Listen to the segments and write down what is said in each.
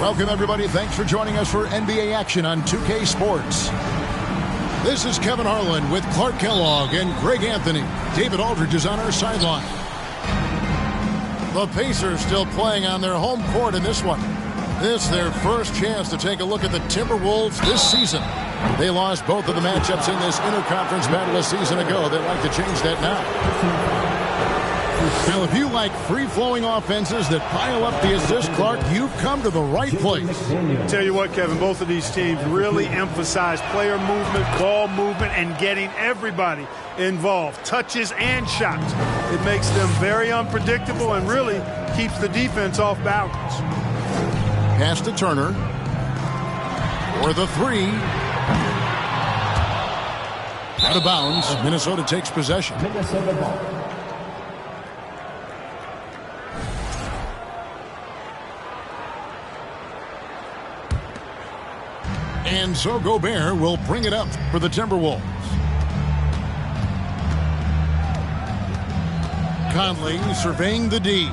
Welcome, everybody. Thanks for joining us for NBA action on 2K Sports. This is Kevin Harlan with Clark Kellogg and Greg Anthony. David Aldridge is on our sideline. The Pacers still playing on their home court in this one. This is their first chance to take a look at the Timberwolves this season. They lost both of the matchups in this interconference battle a season ago. They'd like to change that now. Now, if you like free-flowing offenses that pile up the assist, Clark, you've come to the right place. Tell you what, Kevin, both of these teams really emphasize player movement, ball movement, and getting everybody involved, touches and shots. It makes them very unpredictable and really keeps the defense off balance. Pass to Turner for the three. Out of bounds. Minnesota takes possession. And so Gobert will bring it up for the Timberwolves. Conley surveying the D.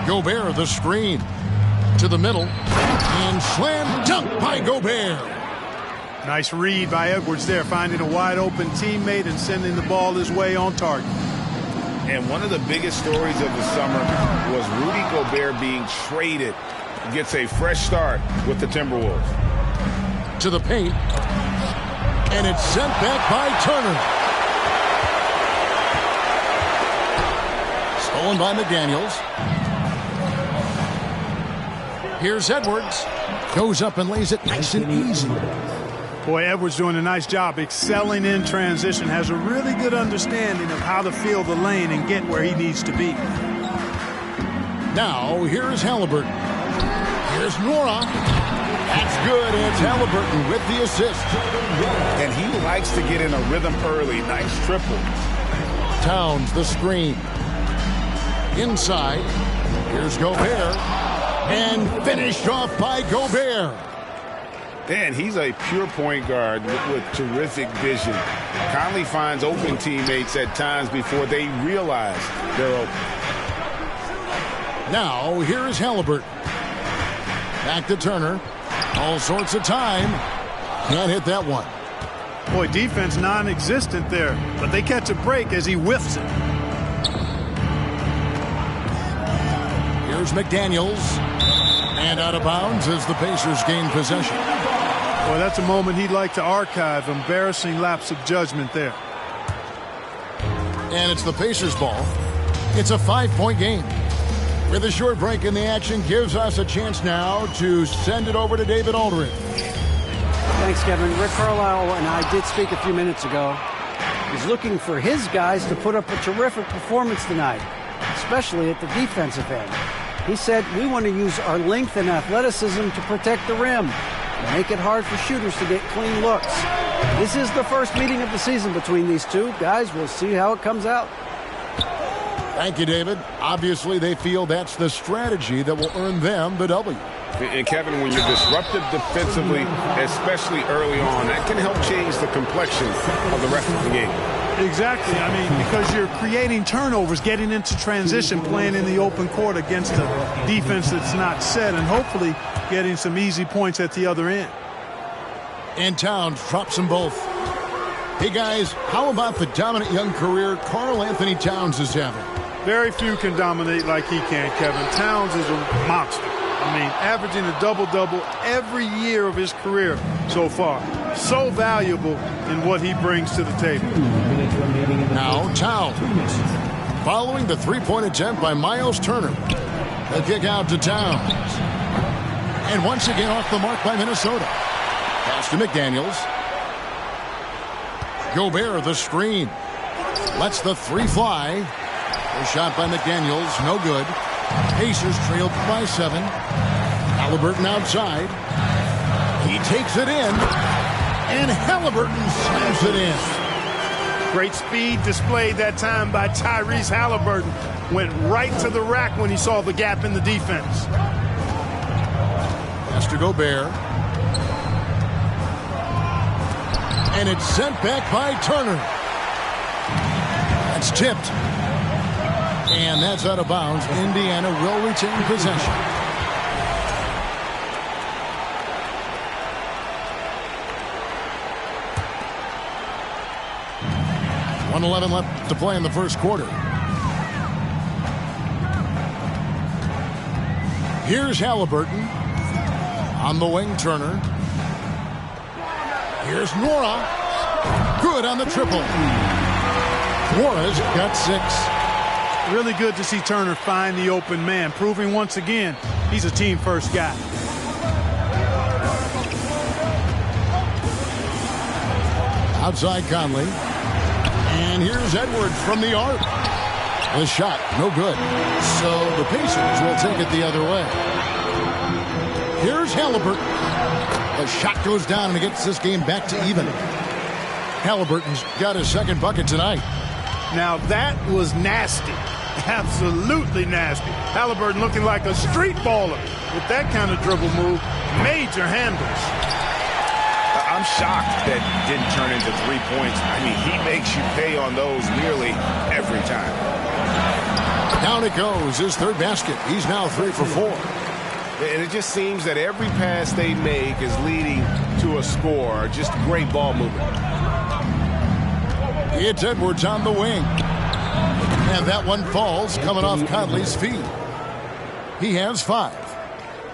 Gobert the screen to the middle. And slam dunk by Gobert. Nice read by Edwards there, finding a wide open teammate and sending the ball his way on target. And one of the biggest stories of the summer was Rudy Gobert being traded. Gets a fresh start with the Timberwolves. To the paint. And it's sent back by Turner. Stolen by McDaniels. Here's Edwards. Goes up and lays it nice and easy. Boy, Edwards doing a nice job excelling in transition. Has a really good understanding of how to fill the lane and get where he needs to be. Now, here's Halliburton. Here's Nora. That's good. And it's Halliburton with the assist. And he likes to get in a rhythm early. Nice triple. Towns the screen. Inside. Here's Gobert. And finished off by Gobert. Dan, he's a pure point guard with terrific vision. Conley finds open teammates at times before they realize they're open. Now, here's Halliburton. Back to Turner. All sorts of time. Can't hit that one. Boy, defense non-existent there, but they catch a break as he whiffs it. Here's McDaniels. And out of bounds as the Pacers gain possession. Boy, that's a moment he'd like to archive. Embarrassing lapse of judgment there. And it's the Pacers' ball. It's a 5-point game. With a short break in the action, gives us a chance now to send it over to David Aldridge. Thanks, Kevin. Rick Carlisle and I did speak a few minutes ago. He's looking for his guys to put up a terrific performance tonight, especially at the defensive end. He said, we want to use our length and athleticism to protect the rim and make it hard for shooters to get clean looks. This is the first meeting of the season between these two. Guys, we'll see how it comes out. Thank you, David. Obviously, they feel that's the strategy that will earn them the W. And, Kevin, when you're disruptive defensively, especially early on, that can help change the complexion of the rest of the game. Exactly. I mean, because you're creating turnovers, getting into transition, playing in the open court against a defense that's not set, and hopefully getting some easy points at the other end. And Towns drops them both. Hey, guys, how about the dominant young career Karl Anthony Towns is having? Very few can dominate like he can, Kevin. Towns is a monster. I mean, averaging a double-double every year of his career so far. So valuable in what he brings to the table. Now Towns. Following the three-point attempt by Miles Turner. The kick out to Towns. And once again off the mark by Minnesota. Pass to McDaniels. Gobert the screen. Lets the three fly. A shot by McDaniels, no good. Pacers trailed by 7. Halliburton outside. He takes it in. And Halliburton slams it in. Great speed displayed that time by Tyrese Halliburton. Went right to the rack when he saw the gap in the defense. Pass to Gobert. And it's sent back by Turner. That's tipped. And that's out of bounds. Indiana will retain possession. .111 left to play in the first quarter. Here's Halliburton. On the wing, Turner. Here's Nora. Good on the triple. Nora's got 6. Really good to see Turner find the open man, proving once again he's a team-first guy. Outside Conley. And here's Edwards from the arc. The shot, no good. So the Pacers will take it the other way. Here's Halliburton. The shot goes down and it gets this game back to even. Halliburton's got his second bucket tonight. Now that was nasty. Absolutely nasty. Halliburton looking like a street baller with that kind of dribble move. Major handles. I'm shocked that didn't turn into 3 points. I mean, he makes you pay on those nearly every time. Down it goes, his third basket. He's now 3 for 4. And it just seems that every pass they make is leading to a score. Just great ball movement. It's Edwards on the wing. And that one falls coming off Conley's feet. He has 5.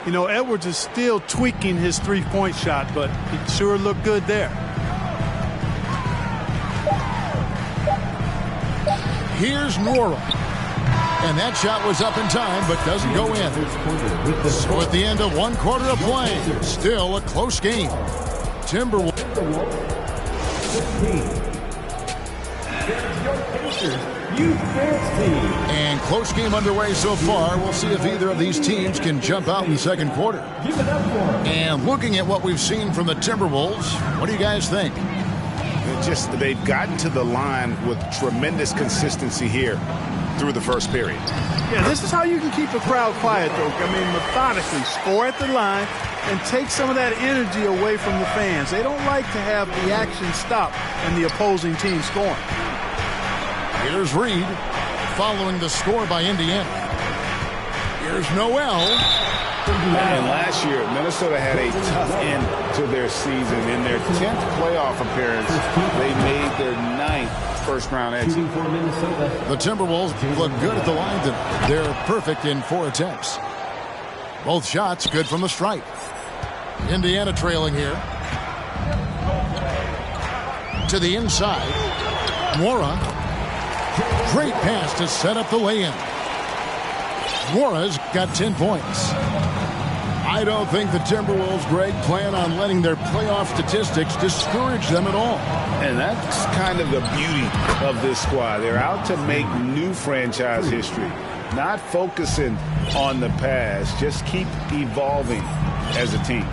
You know, Edwards is still tweaking his three-point shot, but he sure looked good there. Here's Nora. And that shot was up in time, but doesn't go in. So at the end of 1 quarter of play, still a close game. Timberwolves. And close game underway so far. We'll see if either of these teams can jump out in the second quarter. And looking at what we've seen from the Timberwolves, what do you guys think? They've gotten to the line with tremendous consistency here through the first period. Yeah, this is how you can keep a crowd quiet, though. I mean, methodically score at the line and take some of that energy away from the fans. They don't like to have the action stop and the opposing team scoring. Here's Reed following the score by Indiana. Here's Noel. And last year, Minnesota had a tough end to their season. In their 10th playoff appearance, they made their 9th first-round exit. The Timberwolves look good at the line tonight. They're perfect in 4 attempts. Both shots good from the stripe. Indiana trailing here. To the inside. Mora. Great pass to set up the lay-in. Mora's got 10 points. I don't think the Timberwolves, Greg, plan on letting their playoff statistics discourage them at all. And that's kind of the beauty of this squad. They're out to make new franchise history, not focusing on the past, just keep evolving as a team.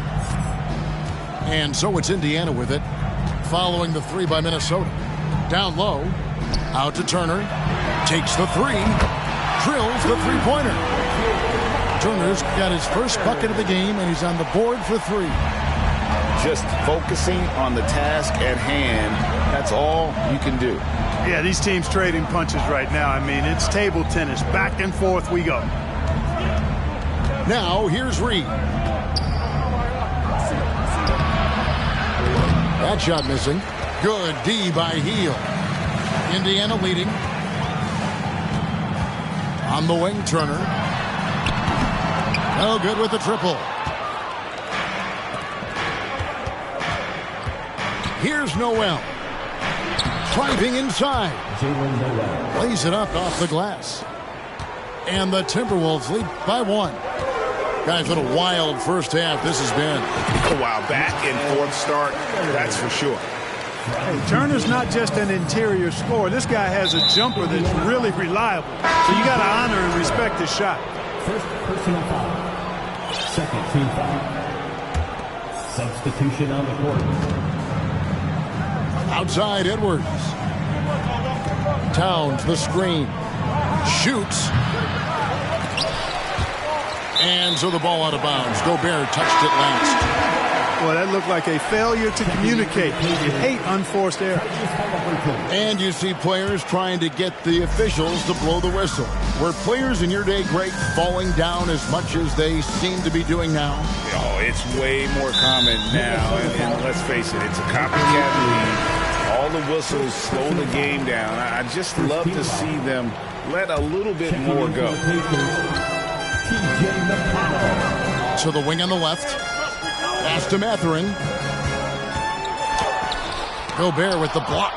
And so it's Indiana with it, following the 3 by Minnesota. Down low, out to Turner, takes the 3, drills the three-pointer. Turner's got his first bucket of the game, and he's on the board for 3. Just focusing on the task at hand, that's all you can do. Yeah, these teams trading punches right now. I mean, it's table tennis. Back and forth we go. Now, here's Reed. That shot missing. Good D by Heel. Indiana leading. On the wing, Turner. No good with the triple. Here's Noel. Driving inside. Lays it up off the glass. And the Timberwolves lead by 1. Guys, what a wild first half this has been. A while back and forth start, that's for sure. Hey, Turner's not just an interior scorer. This guy has a jumper that's really reliable. So you got to honor and respect his shot. First personal foul. Second team foul. Substitution on the court. Outside Edwards. Towns the screen. Shoots. And so the ball out of bounds. Gobert touched it last. Well, that looked like a failure to communicate. You hate unforced errors. And you see players trying to get the officials to blow the whistle. Were players in your day, Greg, falling down as much as they seem to be doing now? Oh, it's way more common now. And let's face it, it's a copycat league. All the whistles slow the game down. I just love to see them let a little bit more go. To the wing on the left. Pass to Mathurin. Gobert with the block.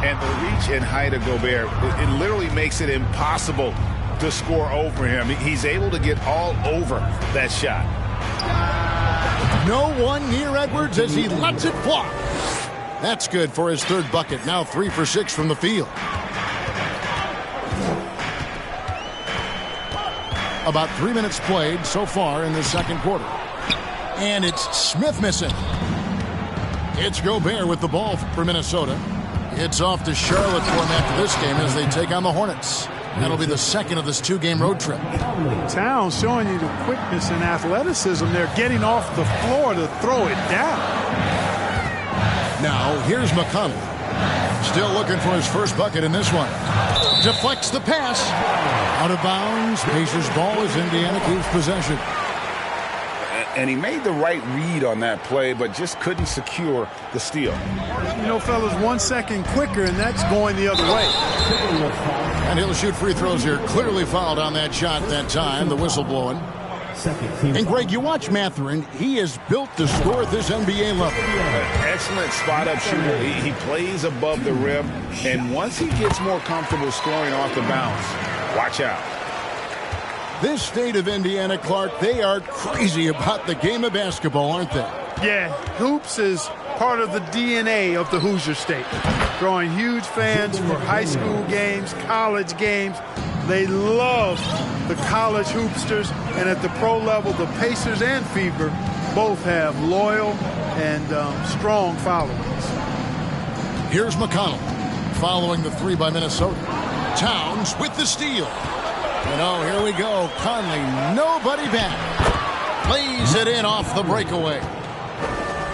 And the reach and height of Gobert, it literally makes it impossible to score over him. He's able to get all over that shot. No one near Edwards as he lets it fly. That's good for his third bucket. Now 3 for 6 from the field. About 3 minutes played so far in the second quarter. And it's Smith missing. It's Gobert with the ball for Minnesota. It's off to Charlotte for him after this game as they take on the Hornets. That'll be the second of this 2-game road trip. Towns showing you the quickness and athleticism there, getting off the floor to throw it down. Now, here's McConnell. Still looking for his first bucket in this one. Deflects the pass. Out of bounds. Pacers ball as Indiana keeps possession. And he made the right read on that play, but just couldn't secure the steal. You know, fellas, 1 second quicker, and that's going the other way. And he'll shoot free throws here. Clearly fouled on that shot that time. The whistle blowing. And, Greg, you watch Mathurin. He is built to score at this NBA level. Excellent spot-up shooter. He plays above the rim, and once he gets more comfortable scoring off the bounce, watch out. This state of Indiana, Clark, they are crazy about the game of basketball, aren't they? Yeah, hoops is part of the DNA of the Hoosier State. Drawing huge fans for high school games, college games. They love the college hoopsters, and at the pro level, the Pacers and Fever both have loyal and strong followings. Here's McConnell following the 3 by Minnesota. Towns with the steal. And oh, here we go. Conley, nobody back. Plays it in off the breakaway.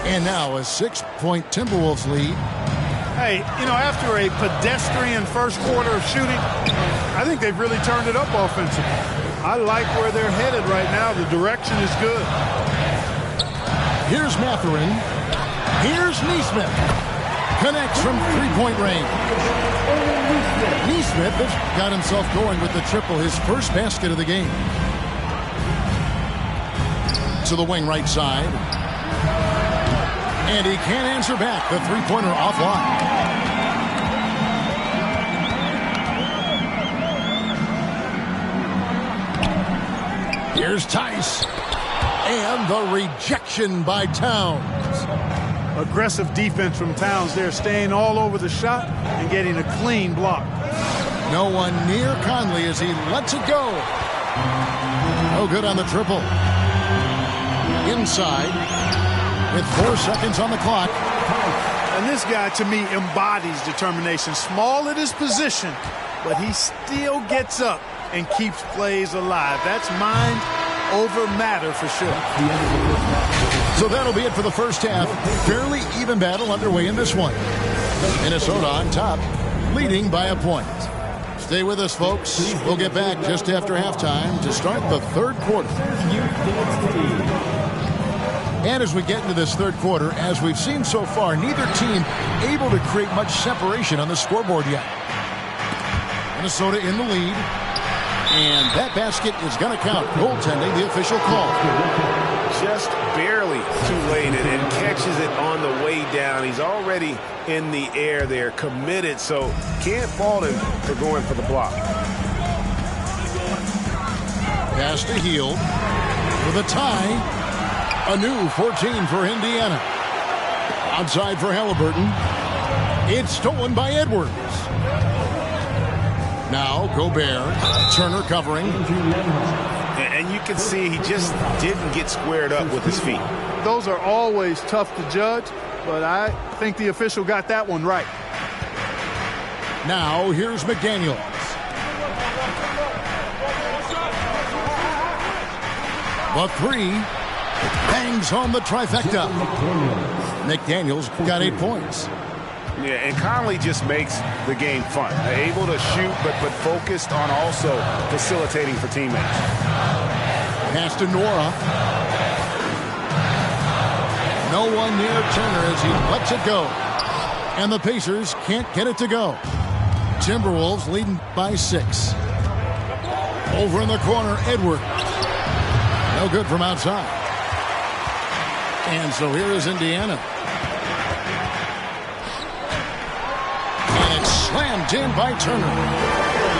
And now a 6-point Timberwolves lead. Hey, you know, after a pedestrian first quarter of shooting, I think they've really turned it up offensively. I like where they're headed right now. The direction is good. Here's Mathurin. Here's Neesmith. Connects from 3-point range. Neesmith has got himself going with the triple, his first basket of the game. To the wing right side. And he can't answer back. The 3-pointer offline. Here's Tice. And the rejection by Towns. Aggressive defense from Towns there, staying all over the shot and getting a clean block. No one near Conley as he lets it go. No good on the triple. Inside with 4 seconds on the clock. And this guy, to me, embodies determination. Small at his position, but he still gets up and keeps plays alive. That's mind over matter for sure. So that'll be it for the first half. Fairly even battle underway in this one. Minnesota on top, leading by a point. Stay with us, folks. We'll get back just after halftime to start the third quarter. And as we get into this third quarter, as we've seen so far, neither team able to create much separation on the scoreboard yet. Minnesota in the lead. And that basket is going to count. Goaltending, the official call. Just barely too late and catches it on the way down. He's already in the air there, committed, so can't fault him for going for the block. Pass to Hield for the tie. A new 14 for Indiana. Outside for Halliburton. It's stolen by Edwards. Now Gobert, Turner covering. And you can see he just didn't get squared up with his feet. Those are always tough to judge, but I think the official got that one right. Now here's McDaniels. The 3, Bangs home the trifecta. McDaniels got 8 points. Yeah, and Conley just makes the game fun. Able to shoot, but focused on also facilitating for teammates. Pass to Nora. No one near Turner as he lets it go. And the Pacers can't get it to go. Timberwolves leading by 6. Over in the corner, Edwards. No good from outside. And so here is Indiana. And it's slammed in by Turner.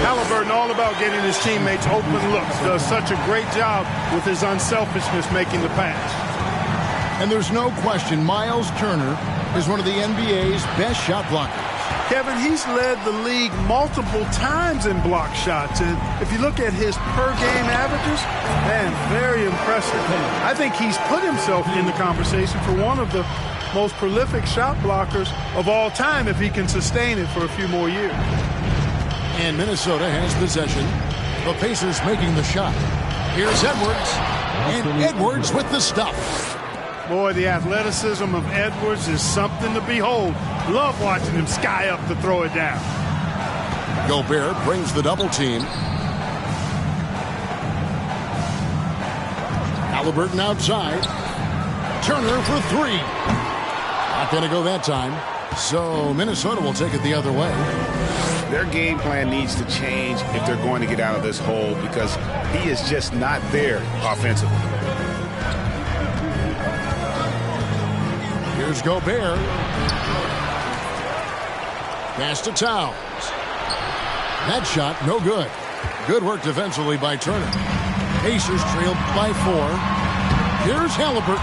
Halliburton all about getting his teammates open looks. Does such a great job with his unselfishness making the pass. And there's no question Miles Turner is one of the NBA's best shot blockers. Kevin, he's led the league multiple times in block shots. And if you look at his per-game averages, man, very impressive. I think he's put himself in the conversation for one of the most prolific shot blockers of all time if he can sustain it for a few more years. And Minnesota has possession. The Pacers making the shot. Here's Edwards. And Edwards with the stuff. Boy, the athleticism of Edwards is something to behold. Love watching him sky up to throw it down. Gobert brings the double team. Halliburton outside. Turner for 3. Not going to go that time. So Minnesota will take it the other way. Their game plan needs to change if they're going to get out of this hole because he is just not there offensively. Here's Gobert. Pass to Towns. That shot, no good. Good work defensively by Turner. Pacers trailed by 4. Here's Halliburton.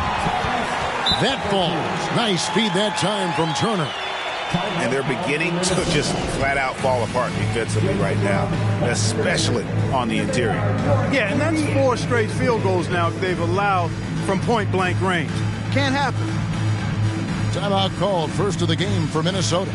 That falls. Nice feed that time from Turner. And they're beginning to just flat out fall apart defensively right now, especially on the interior. Yeah, and that's 4 straight field goals now they've allowed from point-blank range. Can't happen. Timeout called, first of the game for Minnesota.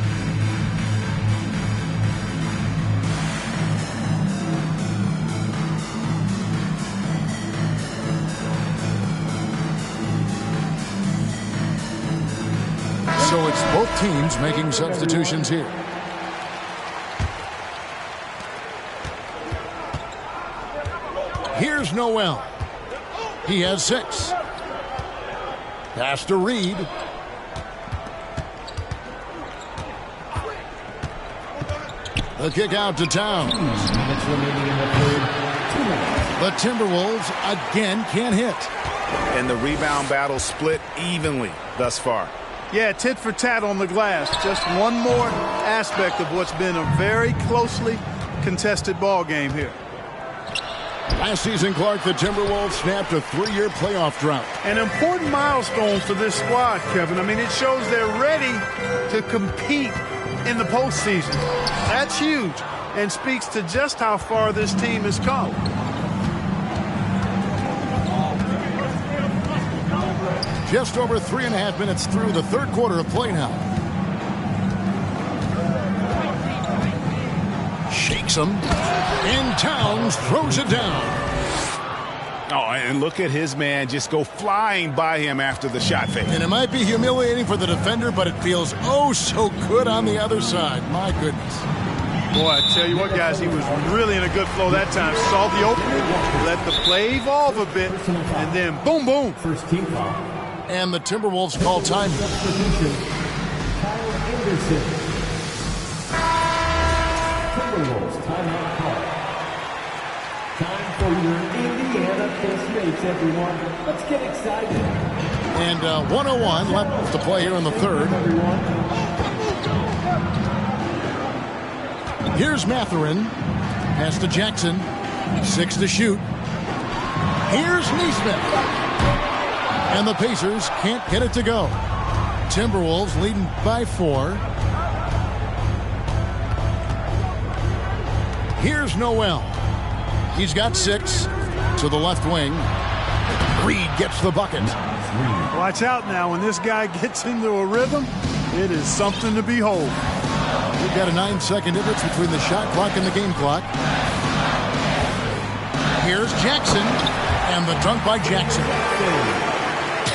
So it's both teams making substitutions here. Here's Noel. He has 6. Pass to Reed. The kick out to Towns. The Timberwolves again can't hit. And the rebound battle split evenly thus far. Yeah, tit for tat on the glass. Just one more aspect of what's been a very closely contested ball game here. Last season, Clark, the Timberwolves snapped a 3-year playoff drought. An important milestone for this squad, Kevin. I mean, it shows they're ready to compete in the postseason. That's huge and speaks to just how far this team has come. Just over 3.5 minutes through the third quarter of play now. Shakes him. And Towns throws it down. Oh, and look at his man just go flying by him after the shot fake. And it might be humiliating for the defender, but it feels oh so good on the other side. My goodness. Boy, I tell you what, guys, he was really in a good flow that time. Saw the opening, let the play evolve a bit, and then boom, boom. First team foul. And the Timberwolves call time. Substitution. Kyle Anderson. Timberwolves timeout call. Time for your Indiana best mates, everyone. Let's get excited. And 1:01 left to play here in the third. Here's Mathurin. Pass to Jackson. 6 to shoot. Here's Nesmith. And the Pacers can't get it to go. Timberwolves leading by 4. Here's Noel. He's got 6 to the left wing. Reed gets the bucket. Watch out now. When this guy gets into a rhythm, it is something to behold. We've got a 9-second difference between the shot clock and the game clock. Here's Jackson. And the dunk by Jackson.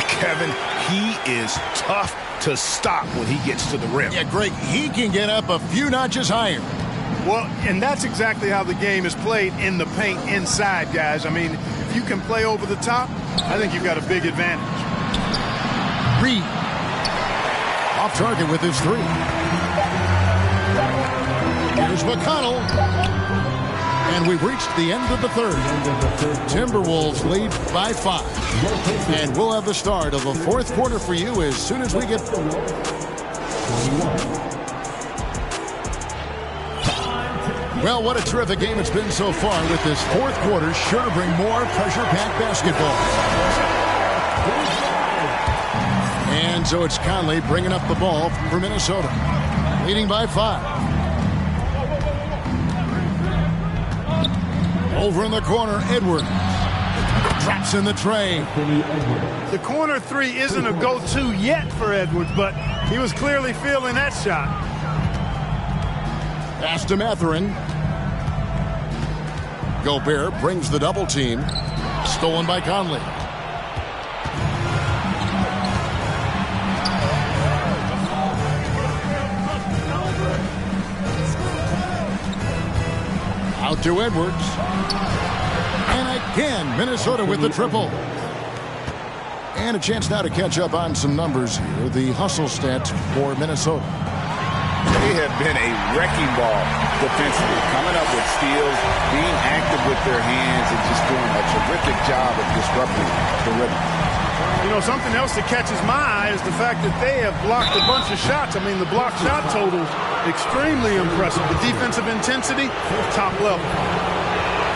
Kevin, he is tough to stop when he gets to the rim. Yeah, Greg, he can get up a few notches higher. Well, and that's exactly how the game is played in the paint inside, guys. I mean, if you can play over the top, I think you've got a big advantage. Reed. Off target with his three. Here's McConnell. And we've reached the end of the third. Timberwolves lead by 5. And we'll have the start of the fourth quarter for you as soon as we get... Well, what a terrific game it's been so far with this fourth quarter. Sure to bring more pressure-packed basketball. And so it's Conley bringing up the ball for Minnesota. Leading by 5. Over in the corner, Edwards. Drops in the tray. The corner three isn't a go-to yet for Edwards, but he was clearly feeling that shot. Pass to Mathurin. Gobert brings the double team. Stolen by Conley. Out to Edwards. And again, Minnesota with the triple. And a chance now to catch up on some numbers here. The hustle stats for Minnesota. They have been a wrecking ball defensively, coming up with steals, being active with their hands, and just doing a terrific job of disrupting the rhythm. You know, something else that catches my eye is the fact that they have blocked a bunch of shots. I mean, the blocked shot totals extremely impressive. The defensive intensity, top level.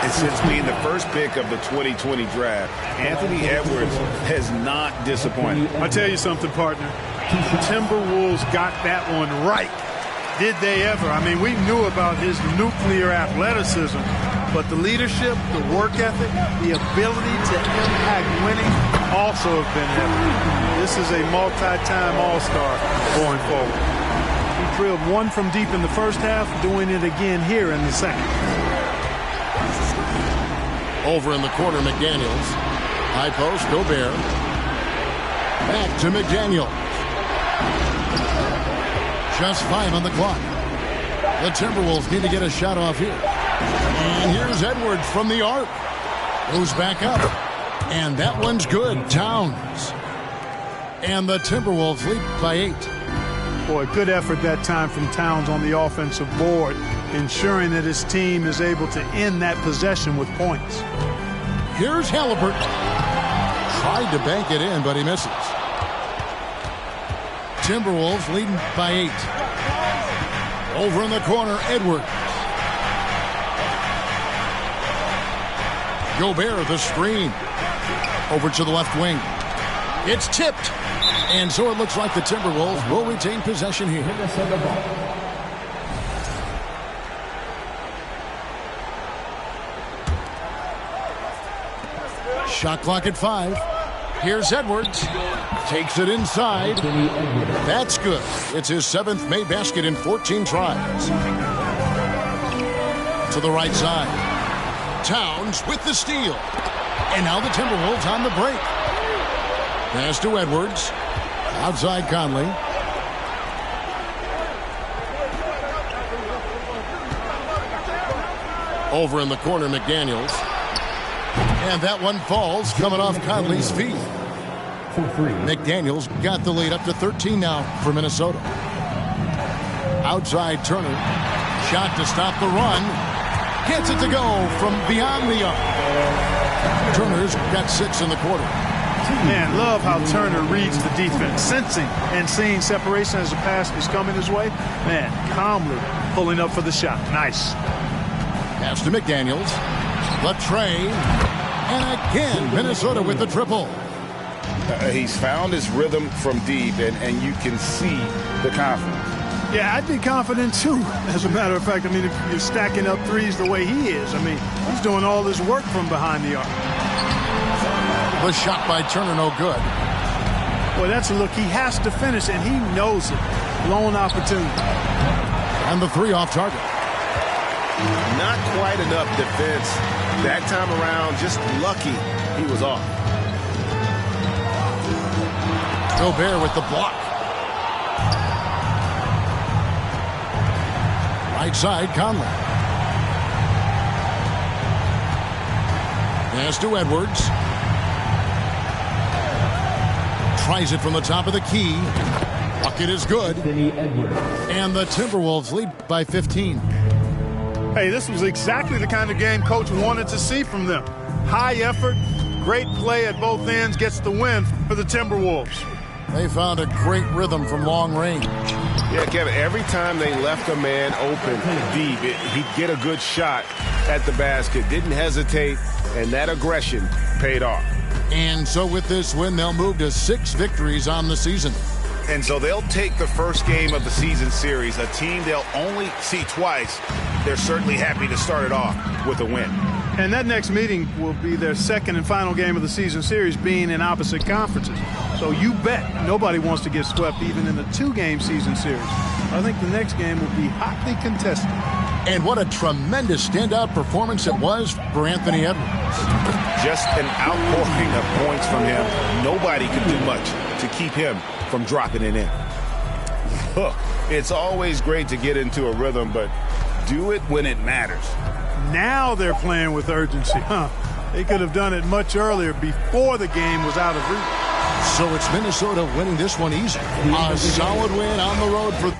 And since being the first pick of the 2020 draft, Anthony Edwards has not disappointed. I'll tell you something, partner. The Timberwolves got that one right. Did they ever? I mean, we knew about his nuclear athleticism, but the leadership, the work ethic, the ability to impact winning also have been evident. This is a multi-time All-Star going forward. He drilled one from deep in the first half, doing it again here in the second. Over in the corner, McDaniels. High post, Gobert. Back to McDaniels. Just 5 on the clock. The Timberwolves need to get a shot off here. And here's Edwards from the arc. Goes back up. And that one's good. Towns. And the Timberwolves lead by 8. Boy, good effort that time from Towns on the offensive board, ensuring that his team is able to end that possession with points. Here's Halliburton. Tried to bank it in, but he misses. Timberwolves leading by 8. Over in the corner, Edwards. Gobert, the screen. Over to the left wing. It's tipped. And so it looks like the Timberwolves will retain possession here. Shot clock at 5. Here's Edwards. Takes it inside. That's good. It's his 7th made basket in 14 tries. To the right side. Towns with the steal. And now the Timberwolves on the break. Pass to Edwards. Outside Conley. Over in the corner, McDaniels. And that one falls, coming off Conley's feet. McDaniels got the lead up to 13 now for Minnesota. Outside Turner. Shot to stop the run. Gets it to go from beyond the arc. Turner's got 6 in the quarter. Man, love how Turner reads the defense, sensing and seeing separation as the pass is coming his way. Man, calmly pulling up for the shot. Nice. Pass to McDaniels. The tray. And again, Minnesota with the triple. He's found his rhythm from deep, and you can see the confidence. Yeah, I'd be confident, too, as a matter of fact. I mean, if you're stacking up threes the way he is, I mean, he's doing all this work from behind the arc. The shot by Turner, no good. Boy, that's a look he has to finish, and he knows it. Lone opportunity. And the 3 off target. Not quite enough defense that time around. Just lucky he was off. Gobert with the block. Right side, Conley. Pass to Edwards. Tries it from the top of the key. Bucket is good. And the Timberwolves lead by 15. Hey, this was exactly the kind of game Coach wanted to see from them. High effort, great play at both ends, gets the win for the Timberwolves. They found a great rhythm from long range. Yeah, Kevin, every time they left a man open deep, he'd get a good shot at the basket. Didn't hesitate, and that aggression paid off. And so with this win, they'll move to 6 victories on the season. And so they'll take the first game of the season series, a team they'll only see twice. They're certainly happy to start it off with a win. And that next meeting will be their second and final game of the season series, being in opposite conferences. So you bet nobody wants to get swept even in a 2-game season series. I think the next game will be hotly contested. And what a tremendous standout performance it was for Anthony Edwards. Just an outpouring of points from him. Nobody could do much to keep him from dropping it in. Look, it's always great to get into a rhythm, but do it when it matters. Now they're playing with urgency. They could have done it much earlier, before the game was out of reach. So it's Minnesota winning this one easy. A solid win on the road for